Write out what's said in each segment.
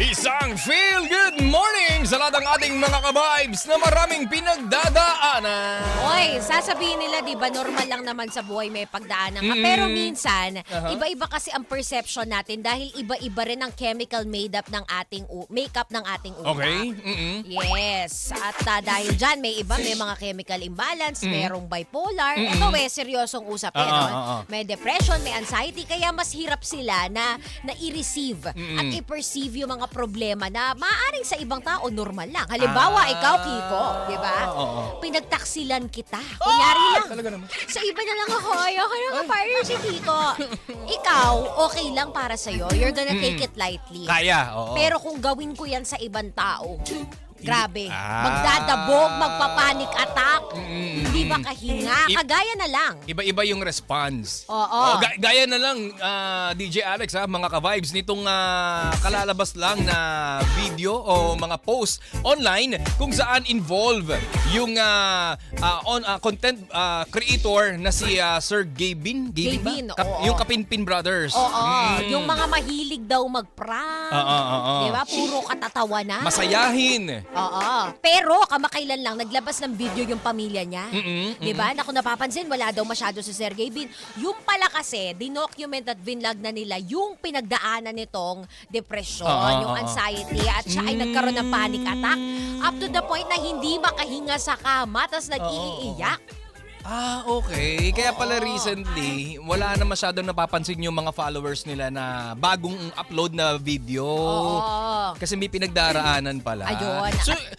Isang feel good morning sa lahat ng ating mga ka-vibes na maraming pinagdadaanan. Oy, sasabihin nila, di ba, normal lang naman sa buhay may pagdaanan ka. Pero minsan, iba-iba kasi ang perception natin dahil iba-iba rin ang chemical made-up ng ating makeup ng ating utak. Okay? Yes. At dahil dyan, may mga chemical imbalance, merong bipolar. Ito, seryosong usapin. May depression, may anxiety, kaya mas hirap sila na i-receive at i-perceive yung mga problema na maaaring sa ibang tao normal lang. Halimbawa, ikaw, Kiko, di ba? Pinagtaksilan kita. Kunyari lang. Talaga naman. Sa iba na lang ako, ayoko na ka-partner si Kiko. Ikaw, okay lang para sa'yo. You're gonna take it lightly. Kaya, oo. Pero kung gawin ko yan sa ibang tao, grabe. Magdadabog, magpapanik attack, hindi makahinga. Kagaya na lang. Iba-iba yung response. Oo. Gaya na lang, DJ Alex, mga ka-vibes, nitong kalalabas lang na video o mga post online kung saan involve yung content creator na si Sir Gavin. Gavin, oo. Yung Kapinpin Brothers. Oo. Yung mga mahilig daw mag-prank. Diba? Puro katatawanan. Masayahin. Oo. Pero kamakailan lang naglabas ng video yung pamilya niya. 'Di ba? Naku, napapansin wala daw masyado si Sir Gavin. Yung pala kasi dinocument at vinlog na nila yung pinagdaanan nitong depression, yung anxiety at siya ay nagkaroon ng panic attack up to the point na hindi makahinga sa kama tapos nag-iiyak. Okay. Kaya pala recently, wala na masyadong napapansin yung mga followers nila na bagong upload na video. Oo. Kasi may pinagdaraanan pala. Ayun.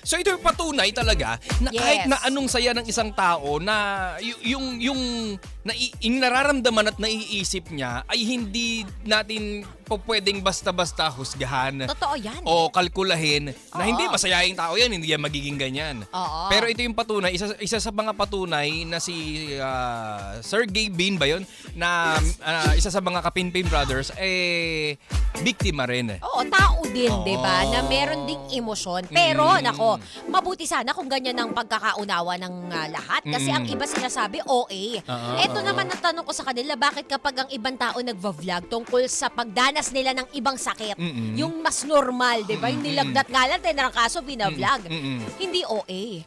So ito yung patunay talaga na kahit na anong saya ng isang tao na yung nararamdaman at naiisip niya ay hindi natin pwedeng basta-basta husgahan. Totoo yan. O kalkulahin na hindi masayahing tao yan, hindi yan magiging ganyan. Oo. Pero ito yung patunay, isa sa mga patunay na si Sir Gavin ba yun? Na isa sa mga Kapinpin Brothers, biktima rin. Oo, tao din, di ba? Na meron ding emosyon. Pero, nako, mabuti sana kung ganyan ang pagkakaunawa ng lahat. Kasi ang iba sinasabi, OA. Ito naman ang tanong ko sa kanila, bakit kapag ang ibang tao nagva-vlog tungkol sa pagdanas nila ng ibang sakit, yung mas normal, di ba? Yung nilagnat nga lang, kaso bina-vlog. Hindi OA.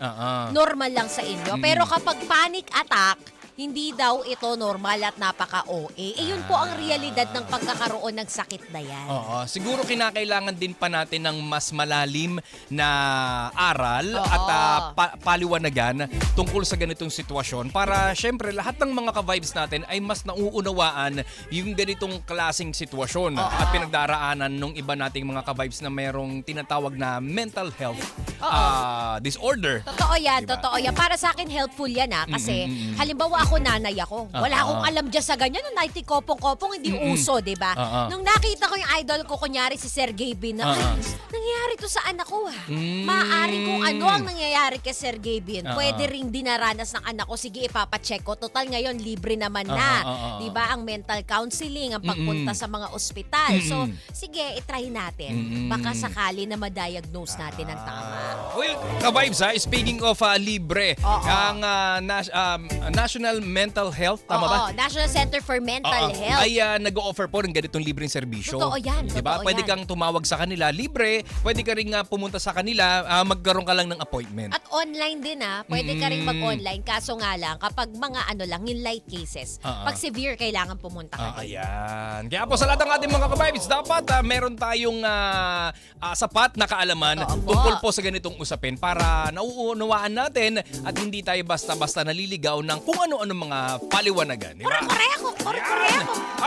Normal lang sa inyo. Pero kapag panic attack, hindi daw ito normal at napaka-OA. Yun po ang realidad ng pagkakaroon ng sakit na yan. Oo. Siguro kinakailangan din pa natin ng mas malalim na aral at paliwanagan tungkol sa ganitong sitwasyon para syempre lahat ng mga ka-vibes natin ay mas nauunawaan yung ganitong klaseng sitwasyon at pinagdaraanan ng iba nating mga ka-vibes na mayroong tinatawag na mental health disorder. Totoo yan, diba? totoo yan. Para sa akin, helpful yan kasi halimbawa ako, nanay ako. Wala akong alam dyan sa ganyan. Nung 90 kopong-kopong, hindi uso, di ba? Nung nakita ko yung idol ko, kunyari si Sir Gavin, na, nangyayari to sa anak ko Maaari kung ano ang nangyayari kay Sir Gavin. Pwede ring dinaranas ng anak ko. Sige, ipapacheck ko. Total ngayon, libre naman na. Di ba? Ang mental counseling, ang pagpunta sa mga ospital. So, sige, itry natin. Baka sakali na ma-diagnose natin ang tama. Well, ka-vibes speaking of libre, ang National Mental Health, tama ba? National Center for Mental Health. Ay nag-o-offer po ng ganitong libreng serbisyo. Totoo yan. Diba? Totoo Pwede yan. kang tumawag sa kanila, libre. Pwede ka rin pumunta sa kanila, magkaroon ka lang ng appointment. At online din pwede ka rin mag-online. Kaso nga lang, kapag mga yung light cases, pag severe, kailangan pumunta ka din. Ayan. Kaya po sa lahat ng ating mga ka-vibes, dapat meron tayong sapat na kaalaman tungkol po sa ganitong usapin para nauunawaan natin at hindi tayo basta-basta naliligaw ng kung ano-ano mga paliwanagan. Diba? Kore-kore ako!